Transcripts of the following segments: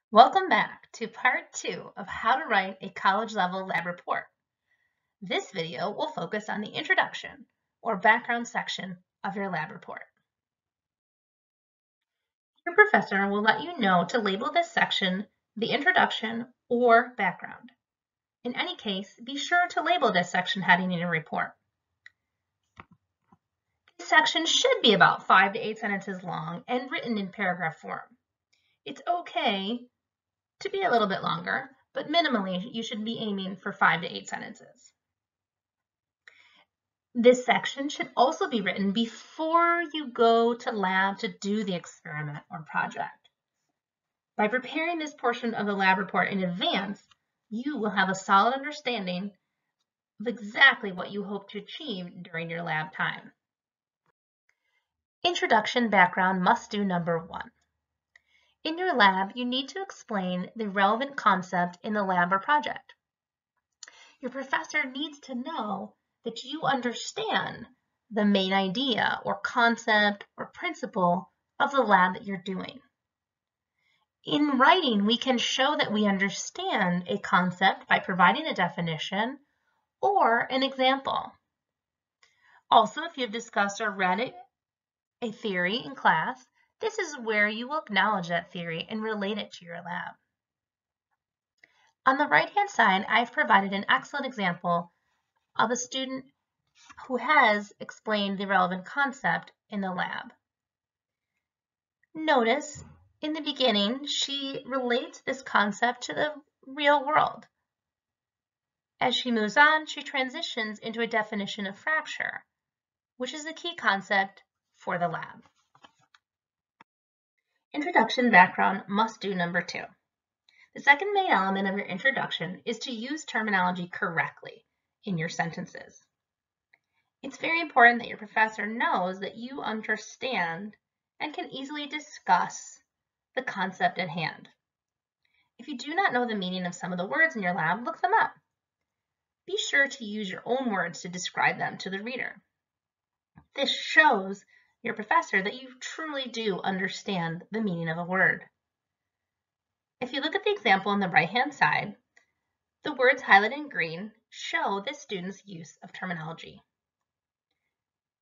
Welcome back to part 2 of how to write a college-level lab report. This video will focus on the introduction or background section of your lab report. Your professor will let you know to label this section the introduction or background. In any case, be sure to label this section heading in your report. This section should be about 5 to 8 sentences long and written in paragraph form. It's okay to be a little bit longer, but minimally you should be aiming for 5 to 8 sentences. This section should also be written before you go to lab to do the experiment or project. By preparing this portion of the lab report in advance, you will have a solid understanding of exactly what you hope to achieve during your lab time. Introduction background must-do number 1. In your lab, you need to explain the relevant concept in the lab or project. Your professor needs to know that you understand the main idea or concept or principle of the lab that you're doing. In writing, we can show that we understand a concept by providing a definition or an example. Also, if you've discussed or read a theory in class, this is where you will acknowledge that theory and relate it to your lab. On the right-hand side, I've provided an excellent example of a student who has explained the relevant concept in the lab. Notice in the beginning, she relates this concept to the real world. As she moves on, she transitions into a definition of fracture, which is the key concept for the lab. Introduction background must-do number 2. The second main element of your introduction is to use terminology correctly in your sentences. It's very important that your professor knows that you understand and can easily discuss the concept at hand. If you do not know the meaning of some of the words in your lab, look them up. Be sure to use your own words to describe them to the reader. This shows your professor that you truly do understand the meaning of a word. If you look at the example on the right-hand side, the words highlighted in green show this student's use of terminology.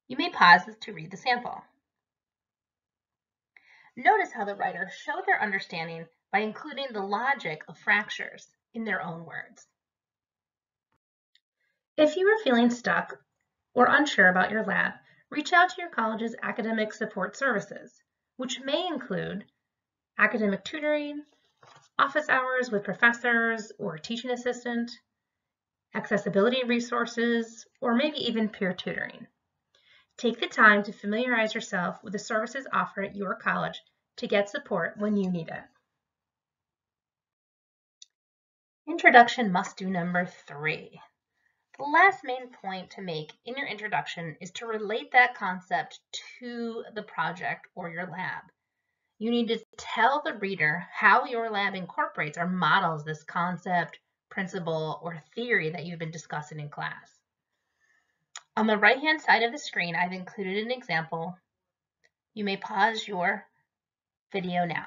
You may pause to read the sample. Notice how the writer showed their understanding by including the logic of fractures in their own words. If you are feeling stuck or unsure about your lab, reach out to your college's academic support services, which may include academic tutoring, office hours with professors or a teaching assistant, accessibility resources, or maybe even peer tutoring. Take the time to familiarize yourself with the services offered at your college to get support when you need it. Introduction must-do number 3. The last main point to make in your introduction is to relate that concept to the project or your lab. You need to tell the reader how your lab incorporates or models this concept, principle, or theory that you've been discussing in class. On the right-hand side of the screen, I've included an example. You may pause your video now.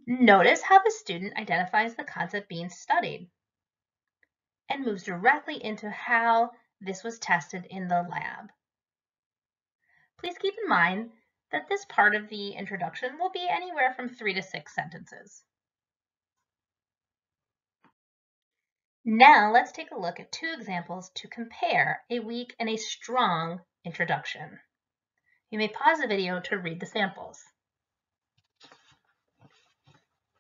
Notice how the student identifies the concept being studied and moves directly into how this was tested in the lab. Please keep in mind that this part of the introduction will be anywhere from 3 to 6 sentences. Now let's take a look at 2 examples to compare a weak and a strong introduction. You may pause the video to read the samples.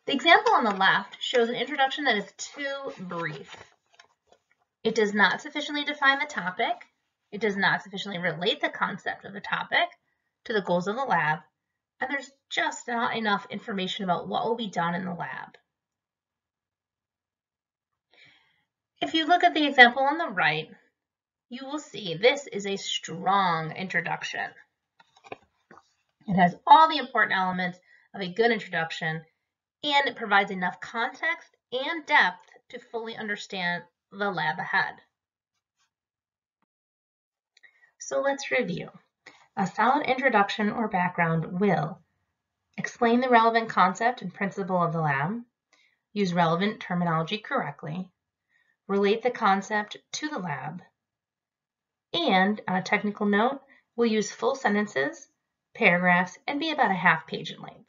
The example on the left shows an introduction that is too brief. It does not sufficiently define the topic. It does not sufficiently relate the concept of the topic to the goals of the lab, and there's just not enough information about what will be done in the lab. If you look at the example on the right, you will see this is a strong introduction. It has all the important elements of a good introduction, and it provides enough context and depth to fully understand the lab ahead. So let's review. A solid introduction or background will Explain the relevant concept and principle of the lab. Use relevant terminology correctly. Relate the concept to the lab. And on a technical note, we'll use full sentences, paragraphs, and be about a half page in length.